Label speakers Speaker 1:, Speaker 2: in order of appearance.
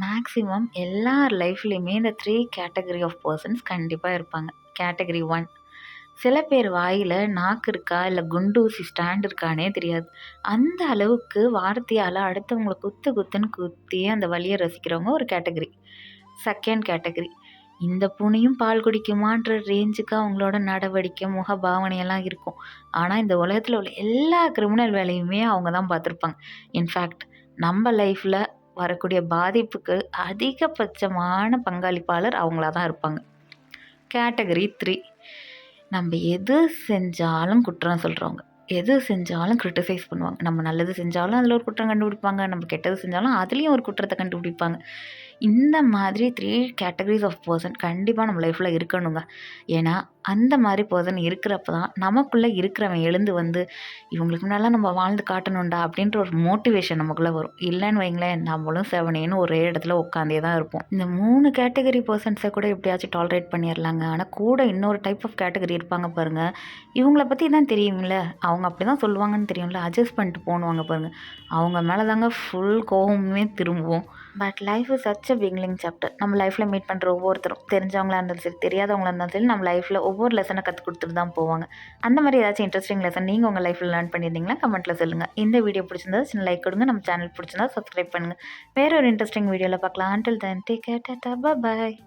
Speaker 1: Maximum எல்லார் லைஃப்லேயுமே இந்த 3 category of persons கண்டிப்பாக இருப்பாங்க. கேட்டகரி 1, சில பேர் வாயில் நாக்கு இருக்கா இல்லை குண்டூசி ஸ்டாண்ட் இருக்கானே தெரியாது. அந்த அளவுக்கு வார்த்தையால் அடுத்தவங்களை குத்து குத்துன்னு குத்தி அந்த வலியை ரசிக்கிறவங்க ஒரு கேட்டகரி. செகண்ட் கேட்டகரி, இந்த பூனையும் பால் குடிக்குமான்ற ரேஞ்சுக்கு அவங்களோட நடவடிக்கை முக பாவனையெல்லாம் இருக்கும். ஆனால் இந்த உலகத்தில் உள்ள எல்லா கிரிமினல் வேலையுமே அவங்க தான் பார்த்துருப்பாங்க. இன்ஃபேக்ட் நம்ம லைஃப்பில் வரக்கூடிய பாதிப்புக்கு அதிகபட்சமான பங்களிப்பாளர் அவங்களா தான் இருப்பாங்க. கேட்டகரி 3, நம்ம எது செஞ்சாலும் குற்றம் சொல்கிறவங்க, எது செஞ்சாலும் கிரிட்டிசைஸ் பண்ணுவாங்க. நம்ம நல்லது செஞ்சாலும் அதில் ஒரு குற்றம் கண்டுபிடிப்பாங்க, நம்ம கெட்டது செஞ்சாலும் அதுலேயும் ஒரு குற்றத்தை கண்டுபிடிப்பாங்க. இந்த மாதிரி 3 கேட்டகரிஸ் ஆஃப் பர்சன் கண்டிப்பாக நம்ம லைஃப்பில் இருக்கணுங்க. ஏன்னா அந்த மாதிரி பர்சன் இருக்கிறப்ப தான் நமக்குள்ளே இருக்கிறவன் எழுந்து வந்து இவங்களுக்கு முன்னாலாம் நம்ம வாழ்ந்து காட்டணும்டா அப்படின்ற ஒரு மோட்டிவேஷன் நமக்குள்ளே வரும். இல்லைன்னு வைங்களேன், நம்மளும் செவனேன்னு ஒரே இடத்துல உட்காந்தே தான் இருப்போம். இந்த 3 கேட்டகரி பர்சன்ஸை கூட எப்படியாச்சும் டாலரேட் பண்ணிடலாங்க. ஆனால் கூட இன்னொரு டைப் ஆஃப் கேட்டகரி இருப்பாங்க பாருங்கள். இவங்கள பற்றி தான் தெரியுங்கள, அவங்க அப்படி தான் சொல்லுவாங்கன்னு தெரியும்ல, அட்ஜஸ்ட் பண்ணிட்டு போனுவாங்க பாருங்கள். அவங்க மேலே தாங்க ஃபுல் கோவமே திரும்புவோம். But life is such a beginning chapter. நம்ம லைஃப்பில் மீட் பண்ணுற ஒவ்வொருத்தரும் தெரிஞ்சவங்களா இருந்தாலும் சரி, தெரியாதவங்களா இருந்தாலும் சரி, நம்ம லைஃப்பில் ஒவ்வொரு லெசனை கற்றுக் கொடுத்துட்டு தான் போவாங்க. அந்த மாதிரி ஏதாச்சும் இன்ட்ரெஸ்டிங் லெசன் நீங்கள் உங்கள் லைஃப்பில் லேர்ன் பண்ணியிருந்தீங்களா கமெண்ட்டில் சொல்லுங்கள். இந்த வீடியோ பிடிச்சிருந்தா சின்ன லைக் கொடுங்க. நம்ம சேனல் பிடிச்சிருந்தா சப்ஸ்கிரைப் பண்ணுங்கள். வேறு ஒரு இன்ட்ரெஸ்டிங் வீடியோவில் பார்க்கலாம். Until then take care, Tata, bye bye.